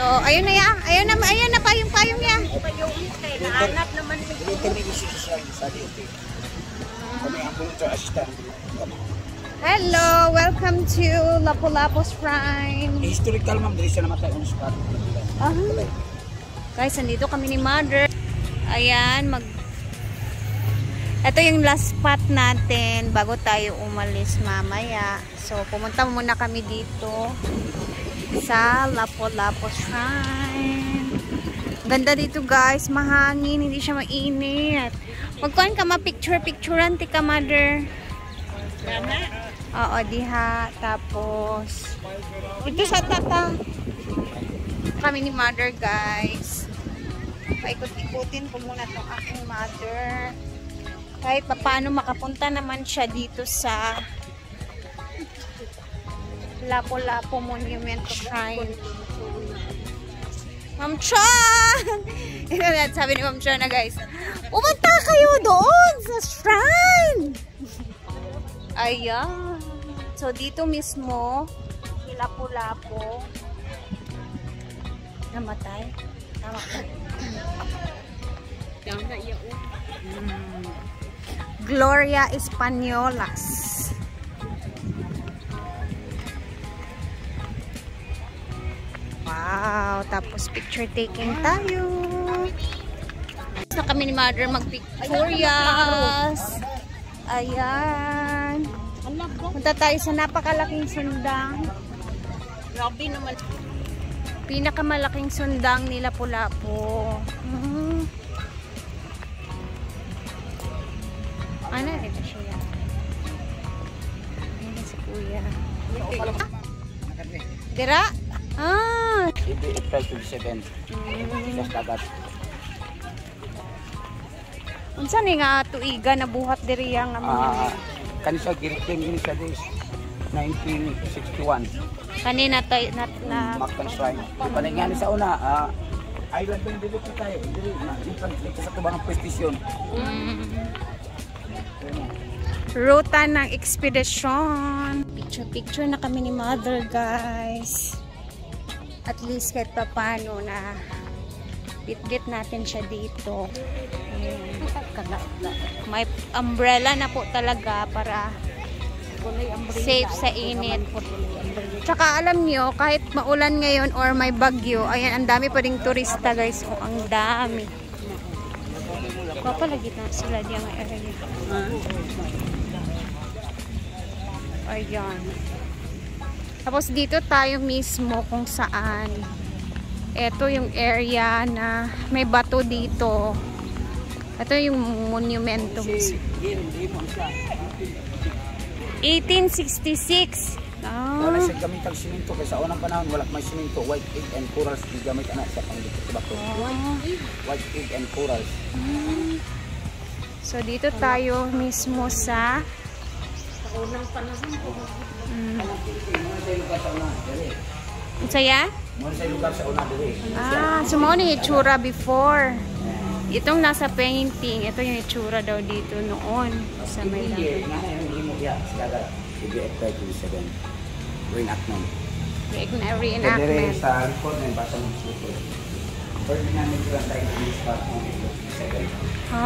So, ayun na yan. Ayun na payong-payong yan. Payong nahanap naman. Hello, welcome to Lapu-Lapu Shrine. Historical ma'am, dili siya namatay on spot. Guys, andito kami ni Mother. Ayan, ito yung last spot natin bago tayo umalis mamaya. So, pumunta muna kami dito sa Lapu-Lapu Shrine. Ganda dito guys, mahangin, hindi siya mainit. Magkuhan ka ma-picture-picturean, tika Mother. Tama. Oo, diha. Tapos, ito sa tata. Kami ni Mother guys. Paikot-ikutin ko muna itong aking mother. Kahit paano makapunta naman siya dito sa Lapu-Lapu Monument Shrine. Ma'am Chan! Sabi ni Ma'am Chan na guys, pumunta kayo doon sa shrine! Ayan. So dito mismo, si Lapu-Lapu namatay. Tama ka. Gloria Españolas. Wow, tapos picture taking tayo. Na kami ni Mother mag-pictorias. Ayan. Punta tayo sa napakalaking sundang. Grabe naman. Pinakamalaking sundang ni Lapu-Lapu. Ano rin siya? Ayan si Kuya. Dira? Ah! April 27. Sa dagat. Unsa ni nga tuiga na buhat diri yang Kanisa giriting ini sa days 1961. kanina tayo na Mactan Shrine. Paningani sa una, island din dito tayo. Dili na dito sa tubang prestisyon. ruta ng expedition. Picture na kami ni Mother guys. At least kahit pa paano na bit-bit natin siya dito. May umbrella na po talaga para safe sa init. Tsaka alam nyo, kahit maulan ngayon or may bagyo, ayan, ang dami pa ding turista guys. O, ang dami. Papalagit na sila diyan ng area. Ayan. Tapos dito tayo mismo kung saan. Ito yung area na may bato dito. Ito yung monumento. 1866. Wala siya gamit ang siminto kasi sa unang panahon wala may siminto, white egg and corals gigamit ana sa panglikod sa bato. White egg and corals. So dito tayo mismo sa unang panahon. Saya? Mo sa lugar sa una diri. So mo ni itsura before. Itong nasa painting, ito yung itsura daw dito noon sa may Hindi mo ya sa April 27. Reenactment. Reenactment. Dere sa record ng basa ng suko. Pwede namin sila tayo sa spot ng April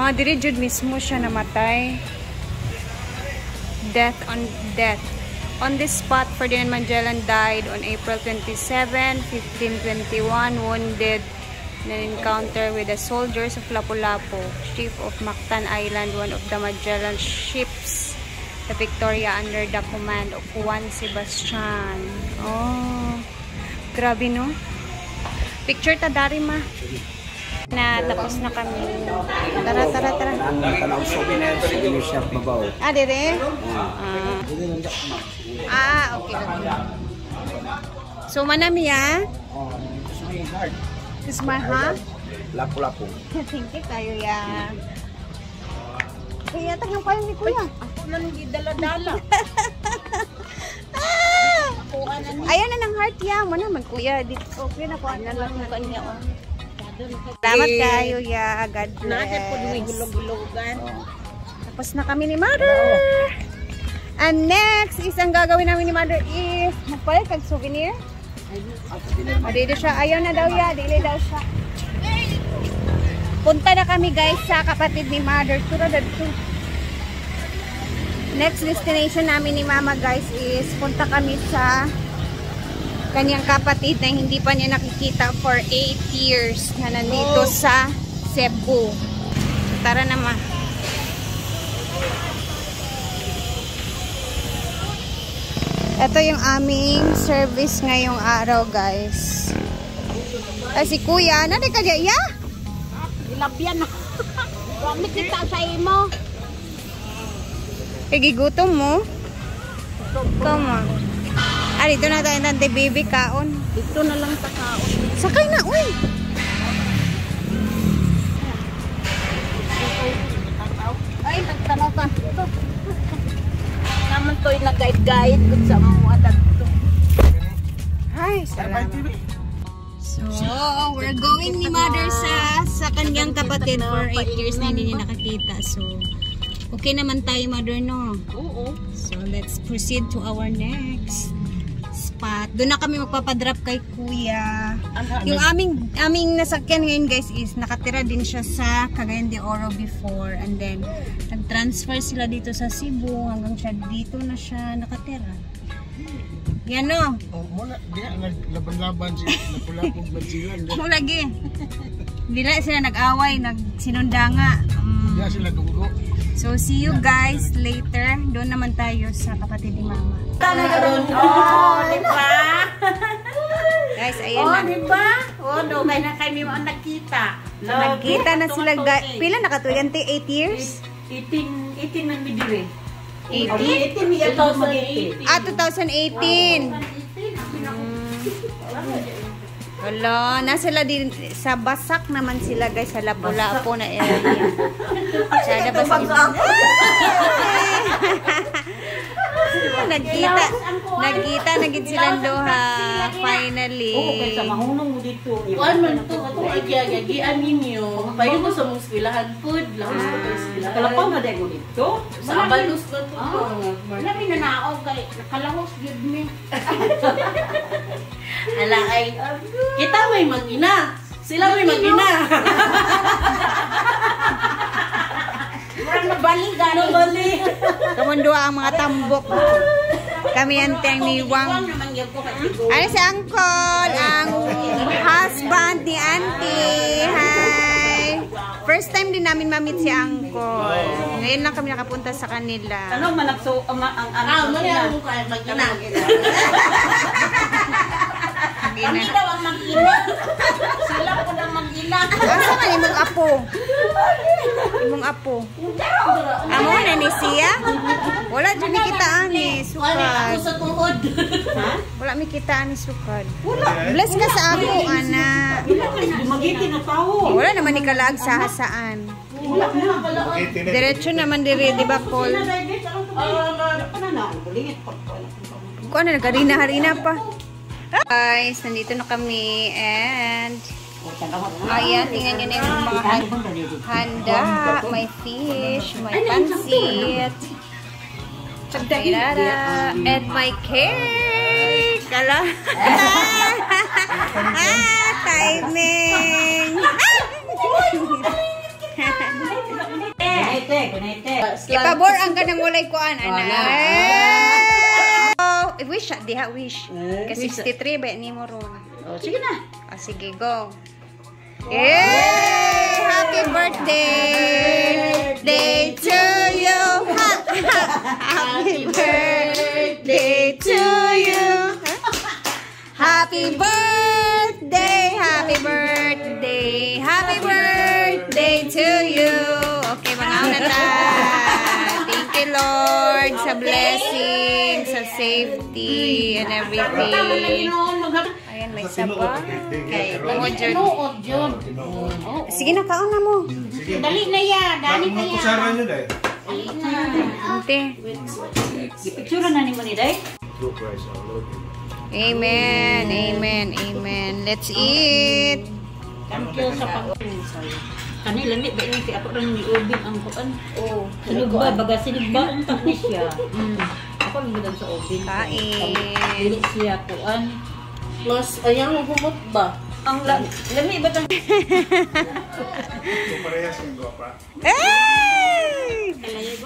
27. Diri jud mismo siya namatay. Death. On this spot, Ferdinand Magellan died on April 27, 1521, wounded in an encounter with the soldiers of Lapu-Lapu, chief of Mactan Island, one of the Magellan ships, the Victoria, under the command of Juan Sebastian. Oh, grabe no? Picture ta dari ma. Na tapos na kami. Tara. Ang tanaw souvenir sa shop mabaw. Dire? Okay. So manami ya? Is my heart? Lapu-Lapu. Thank you kayo ya. Kaya tagang payo ni Kuya. Ako na nang gidala-dala. Ayan na ng heart ya. Mana man Kuya. Okay na po. Nalang na kanya. Salamat kayo ya. God bless. Nasa po duwi gulog-gulogan. Tapos na kami ni Mother. And next is ang gagawin namin ni Mother is magpalit kag souvenir. Dito siya. Ayaw na daw ya. Dili daw siya. Punta na kami guys sa kapatid ni Mother. Next destination namin ni Mama guys is punta kami sa kanyang kapatid na hindi pa niya nakikita for 8 years na nandito sa Cebu. So, tara naman. Ito yung aming service ngayong araw guys. Ay si Kuya, nani ka diya? Yeah? Ilabyan na. Wami kita sa imo. Gigutom mo? Come on. Ah, dito na tayo ng baby kaon. Dito na lang sa kaon. Sakay na, uy! Ay, nagtanaw ka. Naman to'y nag-guide-guide kung sa mga dito. Ay, salamat. So, we're going ni Mother sa kanyang kapatid for 8 years na hindi niya nakakita. So, okay naman tayo, Mother, no? Oo. So, let's proceed to our next spot. Doon na kami magpapadrop kay Kuya. Yung aming nasakyan ngayon, guys, is nakatira din siya sa Cagayan de Oro before. And then, nag-transfer sila dito sa Cebu hanggang siya dito na siya nakatira. Yan, no? Oh, muna, di na naglaban-laban sila, napulapog bansilan. Mo lagi. Bila sila nag-away, nagsinundanga. Di sila dunggo. So, see you guys later. Doon naman tayo sa kapatid ni Mama. Oh, di ba? Guys, ayan Oh, na. di ba? Oh, do kay na kami mo nakita. Nagkita na sila. Pila nakatuyante? 8 years? 18 nang midire. 18? 18 niya 2018. Ah, 2018. Wala, na sila din sa Basak naman sila guys, sa Lapu-Lapu na area. Sana ba nagkita na gid silang duha finally. Sa mahunong mo dito. Kuan man to ato agiagian ninyo. Payo mo sa mong eskwelahan food, lahos ko sa eskwelahan. Kalapaw na dai mo dito. Sa abalos ko to. Labi na naog kay nakalahos gyud mi. Ala ay kita may mag-ina. Sila may mag-ina. Nabali gani. Nabali. Kamundua ang mga tambok. Kami anteng ni Wang. Ay si Uncle, ang husband ni Auntie. Hi. First time din namin ma-meet si Uncle. Ngayon lang kami nakapunta sa kanila. Ano managso ang mag-ina. Mag-ina. Kami daw ang mag-ina. Sila po na mag-ina. Asa man imong apo? Imong apo. Amo na ni siya? Wala dyan ni kita ani sukad. Ako sa tuhod. Wala mi kita ani sukad. Bless ka sa ako, ana. Magiti na tao. Wala naman ni kalag sa hasaan. Diretso naman dire, di ba, Paul? Kung ano, nagkarina-harina pa. Guys, nandito na kami and ayan, tingnan nyo na yung mga handa. May fish, may pansit, and my cake. Kala. Timing. Ipabor ang kanang walay kuan, anak. Wish, diha wish. Kasi 63 ba ni mo ron. Oh, sige na. Ah, sige, go. Yay! Happy birthday! Day to you! Happy birthday to you! Happy birthday! Happy birthday! Happy birthday to you! Okay, mga na tayo. Thank you, Lord, sa blessing, sa safety, and everything. Ayan, may sapa. Okay, tungod yun. Sige na, kaon na mo. Dali na yan. Dali na yan. Kutsara nyo dahil. Dali na. Ante. Ipicture na ni mo ni Day. Amen, amen, amen. Let's eat. Thank you sa pag-uusay. Kanila ni ba ini ako rin ni Ubin ang kuan. Oh, sinugba baga sinugba ang takni siya. Ako lang gidan sa Ubin. Kain. Dili siya kuan. Mas, ayang humot ba? Ang lami ba tang... Hey!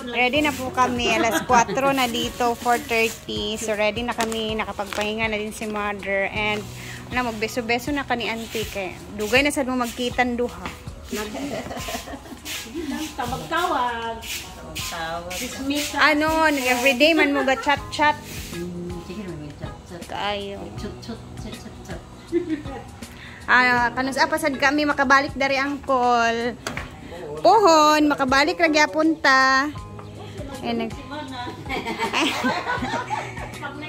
Ready na po kami. Alas 4 na dito, 4:30. So, ready na kami. Nakapagpahinga na din si mother. And, magbeso-beso na ka ni auntie. Kaya, dugay na sad mo magkitan duha. Tabag-tawag. Ano, everyday man mo ga chat-chat. Sige na, chat-chat. Kaayo. Chat-chat. Kanus apasad kami makabalik dari ang call. Pohon, makabalik ra gyapon ta.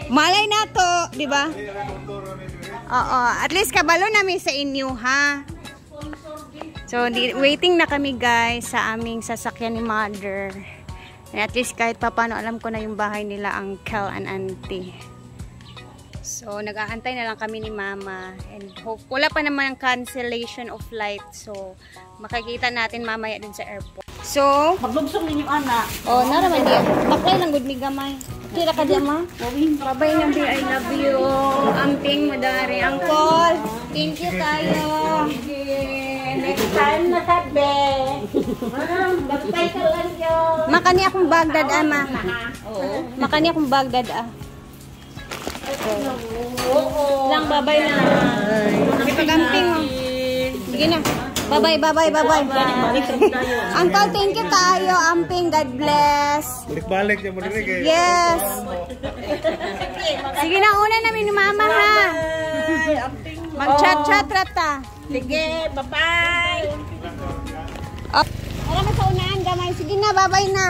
Malay na to, di ba? Oo, at least kabalo namin sa inyo, ha? So, waiting na kami guys sa aming sasakyan ni mother. And at least kahit papano alam ko na yung bahay nila, uncle and auntie. So, nag-aantay na lang kami ni mama. And hope, wala pa naman ang cancellation of flight. So, makikita natin mamaya dun sa airport. So, Maglugsong ninyo, anak. oh, naraman diya. Baklay lang good mi gamay. Kira ka diya, ma? Babay na, I love you. Amping mo dari, uncle. Thank you kayo. Next time na sabi. Bagtay ka lang yun. Makani akong Baghdad, ama. Makani akong Baghdad, Oo. Lang, babay na. Ipag-amping mo. Sige na. Bye-bye. Uncle, thank you tayo. Amping, God bless. Balik-balik niya mo rin eh. Yes. Sige na, una namin ni mama, ha? Mag-chat-chat rata. Sige, bye-bye. Oh. Alam mo sa unahan, gamay. Sige na, bye-bye na.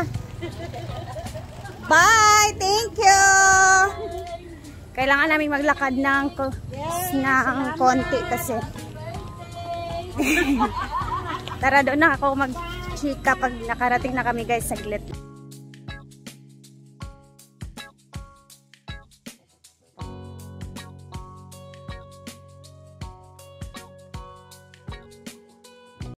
Bye! Thank you! Kailangan namin maglakad ng konti kasi. Tara, doon na ako mag-chika pag nakarating na kami guys, saglit.